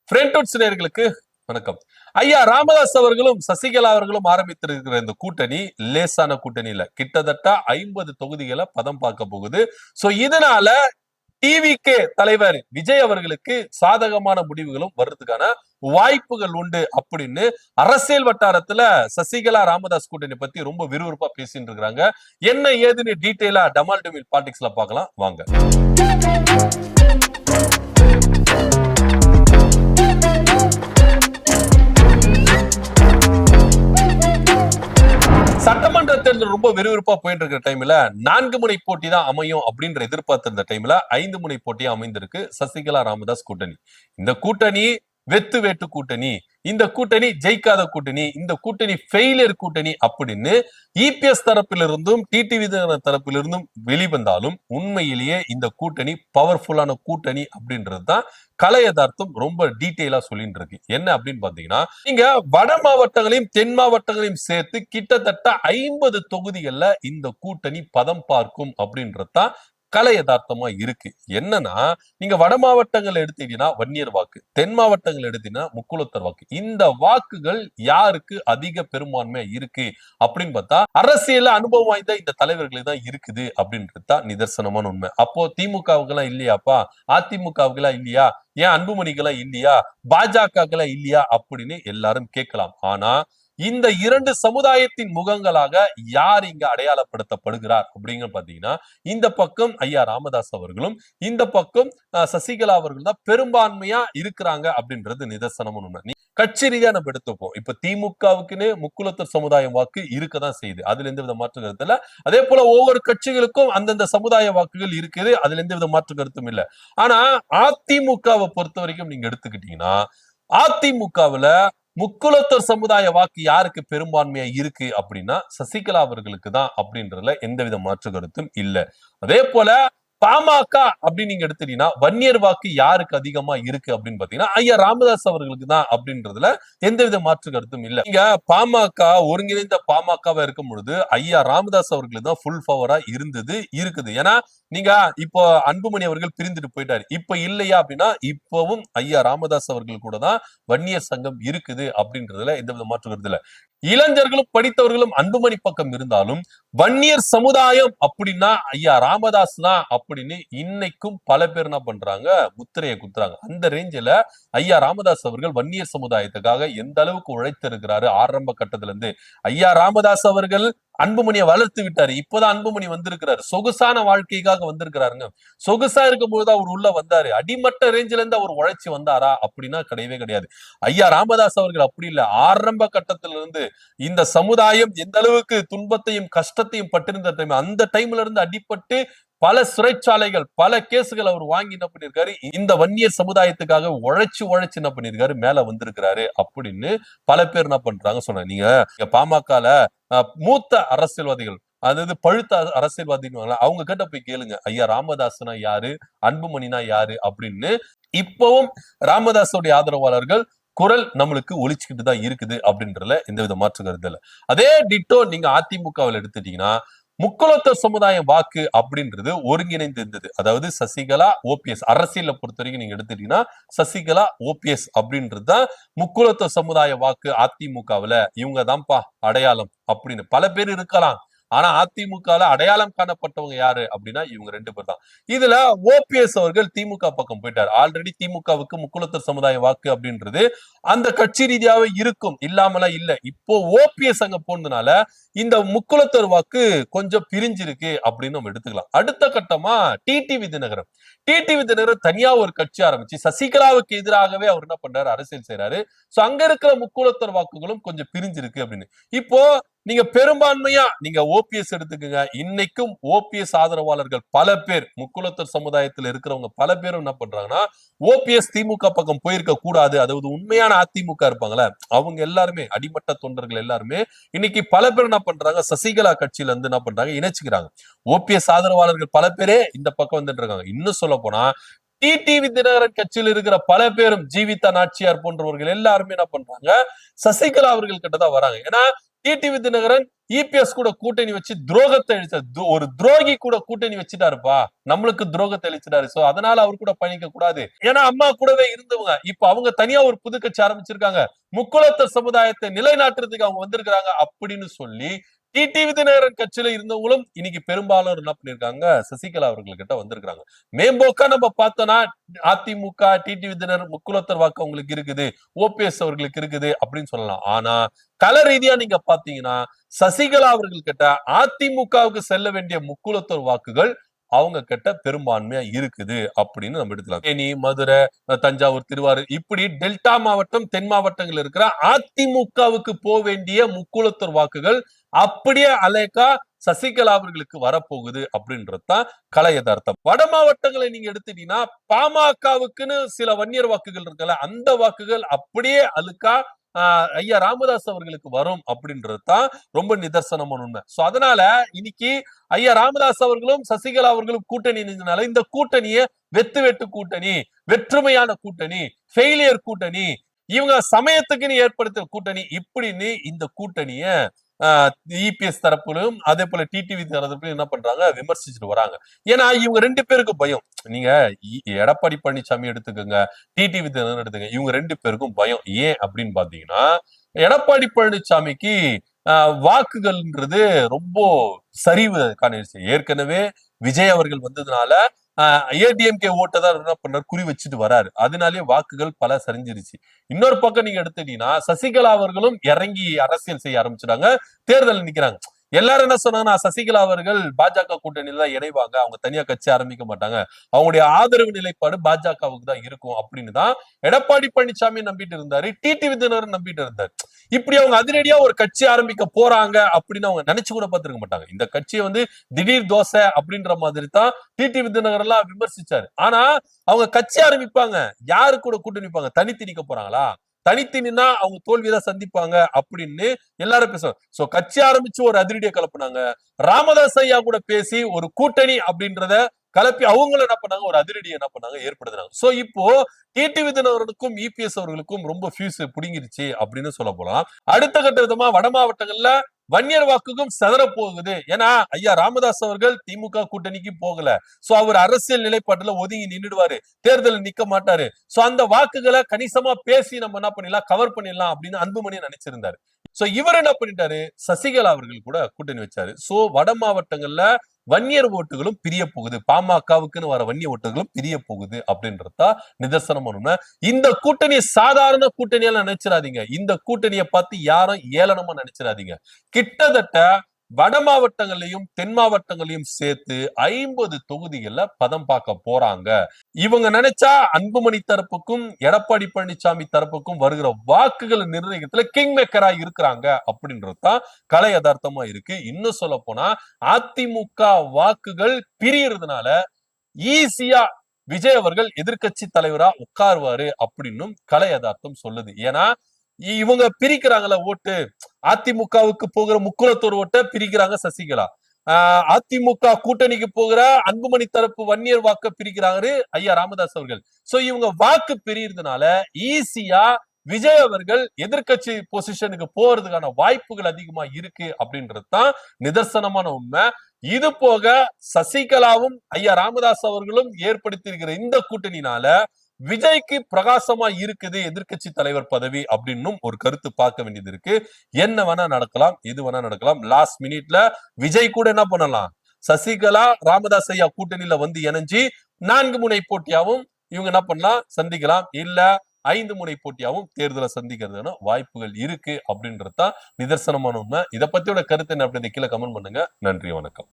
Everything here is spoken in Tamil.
ஃப்ரெண்ட்வுட்ஸ் நேயர்களுக்கு வணக்கம். ஐயா ராமதாஸ் அவர்களும் சசிகலா அவர்களும் ஆரம்பித்திருக்கிற இந்த கூட்டணி லேசான கூட்டணி இல்ல. கிட்டத்தட்ட 50 தொகுதிகளை பதம் பார்க்க போகுது. சோ இதனால டிவிகே தலைவர் விஜய் அவர்களுக்கு சாதகமான முடிவுகளும் வர்றதுக்கான வாய்ப்புகள் உண்டு அப்படின்னு அரசியல் வட்டாரத்துல சசிகலா ராமதாஸ் கூட்டணி பத்தி ரொம்ப விறுவிறுப்பா பேசிட்டு இருக்காங்க. என்ன ஏதுன்னு டீடைலா டமால் டமில் பாலிடிக்ஸ்ல பார்க்கலாம் வாங்க. சட்டமன்ற தேர்தல் ரொம்ப விறுவிறுப்பா போயிட்டு இருக்கிற டைம்ல 4 முனை போட்டி தான் அமையும் அப்படின்ற எதிர்பார்த்திருந்த டைம்ல 5 முனை போட்டியா அமைந்திருக்கு சசிகலா ராமதாஸ் கூட்டணி. இந்த கூட்டணி வெத்து வேட்டு கூட்டணி, இந்த கூட்டணி ஜெயிக்காத கூட்டணி, இந்த கூட்டணி ஃபெயிலியர் கூட்டணி அப்படின்னு இபிஎஸ் தரப்பிலிருந்தும் டிடிவி தரப்பிலிருந்தும் வெளிவந்தாலும் உண்மையிலேயே இந்த கூட்டணி பவர்ஃபுல்லான கூட்டணி அப்படின்றதுதான் கலை யதார்த்தம் ரொம்ப டீட்டெயிலா சொல்லிட்டு இருக்கு. என்ன அப்படின்னு பாத்தீங்கன்னா, நீங்க வட மாவட்டங்களையும் தென் மாவட்டங்களையும் சேர்த்து கிட்டத்தட்ட 50 தொகுதிகள்ல இந்த கூட்டணி பதம் பார்க்கும் அப்படின்றதுதான் கலை யதார்த்தமா இருக்கு. என்னன்னா, நீங்க வட மாவட்டங்கள் எடுத்தீங்கன்னா வன்னியர் வாக்கு, தென் மாவட்டங்கள் எடுத்தீங்கன்னா முக்குளத்தர் வாக்கு. இந்த வாக்குகள் யாருக்கு அதிக பெரும்பான்மையா இருக்கு அப்படின்னு பார்த்தா அரசியல அனுபவம் வாய்ந்த இந்த தலைவர்களுக்கு தான் இருக்குது அப்படின்றது தான் நிதர்சனமான உண்மை. அப்போ திமுகவுக்கு எல்லாம் இல்லையாப்பா, அதிமுகவுக்கு எல்லாம் இல்லையா, ஏன் அன்புமணிகளா இல்லையா, பாஜக இல்லையா அப்படின்னு எல்லாரும் கேட்கலாம். ஆனா இந்த இரண்டு சமுதாயத்தின் முகங்களாக யார் இங்க அடையாளப்படுத்தப்படுகிறார் அப்படிங்க பாத்தீங்கன்னா, இந்த பக்கம் ஐயா ராமதாஸ் அவர்களும் இந்த பக்கம் சசிகலா அவர்கள் தான் பெரும்பான்மையா இருக்கிறாங்க அப்படின்றது நிதர்சனமான உண்மை. கட்சி ரீதியா நம்ம எடுத்துப்போம். இப்ப திமுகவுக்குன்னு முக்குளத்தூர் சமுதாயம் வாக்கு இருக்கதான் செய்யுது, அதுல எந்த வித மாற்று கருத்து இல்ல. அதே போல ஒவ்வொரு கட்சிகளுக்கும் அந்தந்த சமுதாய வாக்குகள் இருக்குது, அதுல எந்த வித மாற்று கருத்தும் இல்ல. ஆனா அதிமுகவை பொறுத்த வரைக்கும் நீங்க எடுத்துக்கிட்டீங்கன்னா, அதிமுகவுல முக்குளத்தூர் சமுதாய வாக்கு யாருக்கு பெரும்பான்மையா இருக்கு அப்படின்னா சசிகலா அவர்களுக்கு தான் அப்படின்றதுல எந்தவித மாற்று கருத்தும் இல்ல. அதே போல பாமக அப்படின்னு நீங்க எடுத்துட்டீங்கன்னா வன்னியர் வாக்கு யாருக்கு அதிகமா இருக்கு அப்படின்னு பாத்தீங்கன்னா ஐயா ராமதாஸ் அவர்களுக்கு தான் அப்படின்றதுல எந்தவித மாற்று கருத்தும் இல்ல. நீங்க பாமக ஒருங்கிணைந்த பாமகவா இருக்கும் பொழுது ஐயா ராமதாஸ் அவர்களுக்கு தான் ஃபுல் பவரா இருந்தது இருக்குது. ஏன்னா நீங்க இப்போ அன்புமணி அவர்கள் பிரிந்துட்டு போயிட்டாரு, இப்ப இல்லையா அப்படின்னா இப்பவும் ஐயா ராமதாஸ் அவர்கள் கூட தான் வன்னியர் சங்கம் இருக்குது அப்படின்றதுல எந்தவித மாற்று கருத்து இல்ல. இளைஞர்களும் படித்தவர்களும் அன்புமணி பக்கம் இருந்தாலும் வன்னியர் சமுதாயம் அப்படின்னா ஐயா ராமதாஸ் தான் அப்படின்னு இன்னைக்கும் பல பேர் என்ன பண்றாங்க, முத்திரையை குத்துறாங்க. அந்த ரேஞ்சில ஐயா ராமதாஸ் அவர்கள் வன்னியர் சமுதாயத்துக்காக எந்த அளவுக்கு உழைத்திருக்கிறாரு ஆரம்ப கட்டத்துல இருந்து. ஐயா ராமதாஸ் அவர்கள் அன்புமணியை வளர்த்து விட்டாரு, இப்பதான் அன்புமணி வந்திருக்கிறாரு, சொகுசான வாழ்க்கைக்காக வந்திருக்கிறாருங்க. சொகுசா இருக்கும் போது அவர் உள்ள வந்தாரு, அடிமட்ட ரேஞ்சில இருந்து அவர் உழைச்சி வந்தாரா அப்படின்னா கிடையவே கிடையாது. ஐயா ராமதாஸ் அவர்கள் அப்படி இல்ல, ஆரம்ப கட்டத்தில இருந்து இந்த சமுதாயம் எந்த அளவுக்கு துன்பத்தையும் கஷ்டத்தையும் பட்டிருந்த டைம், அந்த டைம்ல இருந்து அடிபட்டு பல சிறைச்சாலைகள் பல கேசுகள் அவர் வாங்கி என்ன பண்ணிருக்காரு, இந்த வன்னியர் சமுதாயத்துக்காக உழைச்சு என்ன பண்ணிருக்காரு, மேல வந்திருக்கிறாரு அப்படின்னு பல பேர் என்ன பண்றாங்க சொன்னாங்க. நீங்க பாமகல மூத்த அரசியல்வாதிகள், அதாவது பழுத்த அரசியல்வாதின்னு அவங்க கிட்ட போய் கேளுங்க, ஐயா ராமதாஸ்னா யாரு, அன்புமணினா யாரு அப்படின்னு. இப்பவும் ராமதாஸோடைய ஆதரவாளர்கள் குரல் நம்மளுக்கு ஒழிச்சுக்கிட்டு தான் இருக்குது அப்படின்றதுல எந்தவித மாற்று கருத்து இல்ல. அதே டிட்டோ நீங்க அதிமுகவில் எடுத்துட்டீங்கன்னா முக்குளத்தூர் சமுதாயம் வாக்கு அப்படின்றது ஒருங்கிணைந்து இருந்தது. அதாவது சசிகலா ஓபிஎஸ் அரசியல பொறுத்த வரைக்கும் நீங்க எடுத்துட்டீங்கன்னா சசிகலா ஓபிஎஸ் அப்படின்றது தான் முக்குளத்தூர் சமுதாய வாக்கு. அதிமுகவுல இவங்க தான்ப்பா அடையாளம் அப்படின்னு பல பேர் இருக்கலாம், ஆனா அதிமுகல அடையாளம் காணப்பட்டவங்க யாரு அப்படின்னா இவங்க 2 பேர் தான். இதுல ஓபிஎஸ் அவர்கள் திமுக பக்கம் போயிட்டார். ஆல்ரெடி திமுகவுக்கு முக்குளத்தூர் சமுதாய வாக்கு அப்படின்றது அந்த கட்சி ரீதியாவே இருக்கும், இல்லாமல இல்ல. இப்போ ஓபிஎஸ் அங்க போனதுனால இந்த முக்குளத்தூர் வாக்கு கொஞ்சம் பிரிஞ்சிருக்கு அப்படின்னு நம்ம எடுத்துக்கலாம். அடுத்த கட்டமா டிடிவி தினகரன் தனியா ஒரு கட்சி ஆரம்பிச்சு சசிகலாவுக்கு எதிராகவே அவர் என்ன பண்றாரு, அரசியல் செய்யறாரு. சோ அங்க இருக்கிற முக்குளத்தூர் வாக்குகளும் கொஞ்சம் பிரிஞ்சிருக்கு அப்படின்னு. இப்போ நீங்க பெரும்பான்மையா நீங்க ஓபிஎஸ் எடுத்துக்கங்க, இன்னைக்கும் ஓபிஎஸ் ஆதரவாளர்கள் பல பேர் முக்குளத்தூர் சமுதாயத்தில் இருக்கிறவங்க பல பேரும் என்ன பண்றாங்கன்னா ஓபிஎஸ் திமுக பக்கம் போயிருக்க கூடாது, அதாவது உண்மையான அதிமுக இருப்பாங்களே அவங்க எல்லாருமே அடிமட்ட தொண்டர்கள் எல்லாருமே இன்னைக்கு பல பேர் என்ன பண்றாங்க, சசிகலா கட்சியில இருந்து என்ன பண்றாங்க, இணைச்சுக்கிறாங்க. ஓபிஎஸ் ஆதரவாளர்கள் பல பேரே இந்த பக்கம் வந்துட்டு இருக்காங்க. இன்னும் சொல்ல போனா டிடிவி தினகரன் கட்சியில் இருக்கிற பல பேரும் ஜீவிதா நாச்சியார் போன்றவர்கள் எல்லாருமே என்ன பண்றாங்க, சசிகலா அவர்கள் கிட்டதான் வராங்க. ஏன்னா டிடிவி தினகரன் இபிஎஸ் கூட கூட்டணி வச்சு துரோகத்தை அழிச்சார். ஒரு துரோகி கூட கூட்டணி வச்சுட்டாருப்பா, நம்மளுக்கு துரோகத்தை அழிச்சிட்டாரு. சோ அதனால அவர் கூட பயணிக்க கூடாது. ஏன்னா அம்மா கூடவே இருந்தவங்க இப்ப அவங்க தனியா ஒரு புது கட்சி ஆரம்பிச்சிருக்காங்க, முக்குளத்த சமுதாயத்தை நிலைநாட்டுறதுக்கு அவங்க வந்திருக்காங்க அப்படின்னு சொல்லி டிடிவி தினகரன் கட்சியில இருந்தவங்களும் இன்னைக்கு பெரும்பாலும் என்ன பண்ணிருக்காங்க, சசிகலா அவர்கள் கிட்ட வந்திருக்காங்க. மேம்போக்கா நம்ம பார்த்தோம்னா அதிமுக டிடிவி தினகரன் முக்குலத்தர் வாக்கு அவங்களுக்கு இருக்குது, ஓபிஎஸ் அவர்களுக்கு இருக்குது அப்படின்னு சொல்லலாம். ஆனா கள ரீதியா நீங்க பாத்தீங்கன்னா சசிகலா அவர்கள் கிட்ட அதிமுகவுக்கு செல்ல வேண்டிய முக்குலத்தர் வாக்குகள் அவங்க கிட்ட பெரும்பான்மையா இருக்குது அப்படின்னு நம்ம எடுத்துக்கலாம். தேனி, மதுரை, தஞ்சாவூர், திருவாரூர் இப்படி டெல்டா மாவட்டம், தென் மாவட்டங்கள் இருக்கிற அதிமுகவுக்கு போக வேண்டிய முக்குலத்தர் வாக்குகள் அப்படியே அலேக்கா சசிகலா அவர்களுக்கு வரப்போகுது அப்படின்றதுதான் கலை யதார்த்தம். வட மாவட்டங்களை நீங்க எடுத்துட்டீங்கன்னா பாமகவுக்குன்னு சில வன்னியர் வாக்குகள் இருக்குல்ல, அந்த வாக்குகள் அப்படியே அழுக்கா ஐயா ராமதாஸ் அவர்களுக்கு வரும் அப்படின்றதுதான் ரொம்ப நிதர்சனமான உண்மை. சோ அதனால இன்னைக்கு ஐயா ராமதாஸ் அவர்களும் சசிகலா அவர்களும் கூட்டணி இருந்ததுனால இந்த கூட்டணியை வெட்டு கூட்டணி, வெற்றுமையான கூட்டணி, ஃபெயிலியர் கூட்டணி, இவங்க சமயத்துக்குன்னு ஏற்படுத்த கூட்டணி இப்படின்னு இந்த கூட்டணிய இபிஎஸ் தரப்புலும் அதே போல டிடிவி தரப்புலையும் என்ன பண்றாங்க, விமர்சிச்சுட்டு வராங்க. ஏன்னா இவங்க ரெண்டு பேருக்கு பயம். நீங்க எடப்பாடி பழனிசாமி எடுத்துக்கோங்க, டிடிவி தினகரன் எடுத்துக்கங்க, இவங்க ரெண்டு பேருக்கும் பயம். ஏன் அப்படின்னு பாத்தீங்கன்னா எடப்பாடி பழனிசாமிக்கு வாக்குகள்ன்றது ரொம்ப சரிவு காணிருச்சு. ஏற்கனவே விஜய் அவர்கள் வந்ததுனால ஏடிஎம்கே ஓட்டை தான் என்ன பண்ணாரு, குறி வச்சுட்டு வராரு. அதனாலேயே வாக்குகள் பல சரிஞ்சிருச்சு. இன்னொரு பக்கம் நீங்க எடுத்துட்டீங்கன்னா சசிகலா அவர்களும் இறங்கி அரசியல் செய்ய ஆரம்பிச்சிட்டாங்க, தேர்தல் நிக்கிறாங்க. எல்லாரும் என்ன சொன்னாங்கன்னா சசிகலா அவர்கள் பாஜக கூட்டணியில தான் இணைவாங்க, அவங்க தனியா கட்சி ஆரம்பிக்க மாட்டாங்க, அவங்களுடைய ஆதரவு நிலைப்பாடு பாஜகவுக்கு தான் இருக்கும் அப்படின்னு தான் எடப்பாடி பழனிசாமி நம்பிட்டு இருந்தாரு, டிடிவி தினகரன் நம்பிட்டு இருந்தாரு. இப்படி அவங்க அதிரடியா ஒரு கட்சி ஆரம்பிக்க போறாங்க அப்படின்னு அவங்க நினைச்சு கூட பார்த்திருக்க மாட்டாங்க. இந்த கட்சியை திடீர் தோசை அப்படின்ற மாதிரி தான் டிடிவி தினகரன் எல்லாம் விமர்சிச்சாரு. ஆனா அவங்க கட்சி ஆரம்பிப்பாங்க, யாரு கூட கூட்டணி நிப்பாங்க, தனித்து நிக்க போறாங்களா, தனித்து நின்னா அவங்க தோல்விதான் சந்திப்பாங்க அப்படின்னு எல்லாரும் பேசுவாங்க. சோ கட்சி ஆரம்பிச்சு ஒரு அதிரடியை கலப்புனாங்க. ராமதாஸ் ஐயா கூட பேசி ஒரு கூட்டணி அப்படின்றத கலப்பி அவங்களும் என்ன பண்ணாங்க, ஒரு அதிரடி என்ன பண்ணாங்க, ஏற்படுத்தினாங்க. சோ இப்போ டிடிவி தினகரனுக்கும் இபிஎஸ் அவர்களுக்கும் ரொம்ப ஃபியூஸ் புடுங்கிருச்சு அப்படின்னு சொல்ல போலாம். அடுத்த கட்ட விதமா வட மாவட்டங்கள்ல வன்னியர் வாக்குக்கும் செதற போகுது. ஏன்னா ஐயா ராமதாஸ் அவர்கள் திமுக கூட்டணிக்கு போகல. சோ அவர் அரசியல் நிலைப்பாட்டுல ஒதுங்கி நின்றுடுவாரு, தேர்தல் நிக்க மாட்டாரு. சோ அந்த வாக்குகளை கணிசமா பேசி நம்ம என்ன பண்ணிடலாம், கவர் பண்ணிடலாம் அப்படின்னு அன்புமணி நினைச்சிருந்தாரு. சோ இவர் என்ன பண்ணிட்டாரு, சசிகலா அவர்கள் கூட கூட்டணி வச்சாரு. சோ வட மாவட்டங்கள்ல வன்னியர் ஓட்டுகளும் பிரிய போகுது, பாமகவுக்குன்னு வர வன்னிய ஓட்டுகளும் பிரிய போகுது அப்படின்றதா நிதர்சனமான உண்மை. இந்த கூட்டணியை சாதாரண கூட்டணியால நினைச்சிடாதீங்க, இந்த கூட்டணியை பார்த்து யாரும் ஏளனமா நினைச்சிடாதீங்க. கிட்டத்தட்ட வட மாவட்டங்களையும் தென் மாவட்டங்களையும் சேர்த்து 50 தொகுதிகள்ல பதம் பார்க்க போறாங்க. இவங்க நினைச்சா அன்புமணி தரப்புக்கும் எடப்பாடி பழனிசாமி தரப்புக்கும் வருகிற வாக்குகள் நிர்ணயிக்கிறதுல கிங் மேக்கரா இருக்கிறாங்க அப்படின்றதுதான் கலை யதார்த்தமா இருக்கு. இன்னும் சொல்ல போனா அதிமுக வாக்குகள் பிரியறதுனால ஈஸியா விஜய் அவர்கள் எதிர்கட்சி தலைவரா உட்காருவாரு அப்படின்னும் கலை யதார்த்தம் சொல்லுது. ஏன்னா இவங்க பிரிக்கிறாங்கல்ல ஓட்டு, அதிமுகவுக்கு போகிற முக்குலத்தோர் ஓட்டை பிரிக்கிறாங்க சசிகலா, அதிமுக கூட்டணிக்கு போகிற அன்புமணி தரப்பு வன்னியர் வாக்கு பிரிக்கிறாரு ஐயா ராமதாஸ் அவர்கள். சோ இவங்க வாக்கு பிரியறதுனால ஈஸியா விஜய் அவர்கள் எதிர்கட்சி பொசிஷனுக்கு போறதுக்கான வாய்ப்புகள் அதிகமா இருக்கு அப்படின்றதுதான் நிதர்சனமான உண்மை. இது போக சசிகலாவும் ஐயா ராமதாஸ் அவர்களும் ஏற்படுத்தி இருக்கிற இந்த கூட்டணினால விஜய்க்கு பிரகாசமா இருக்குது எதிர்கட்சி தலைவர் பதவி அப்படின்னும் ஒரு கருத்து பார்க்க வேண்டியது இருக்கு. என்ன வேணா நடக்கலாம், எது வேணா நடக்கலாம். லாஸ்ட் மினிட்ல விஜய் கூட என்ன பண்ணலாம், சசிகலா ராமதாஸ் ஐயா கூட்டணியில இணைஞ்சு 4 முனை போட்டியாவும் இவங்க என்ன பண்ணலாம், சந்திக்கலாம். இல்ல 5 முனை போட்டியாவும் தேர்தலை சந்திக்கிறதுக்கான வாய்ப்புகள் இருக்கு அப்படின்றதுதான் நிதர்சனமான உண்மை. இதை பத்தியோட கருத்து என்ன அப்படி கீழே கமெண்ட் பண்ணுங்க. நன்றி, வணக்கம்.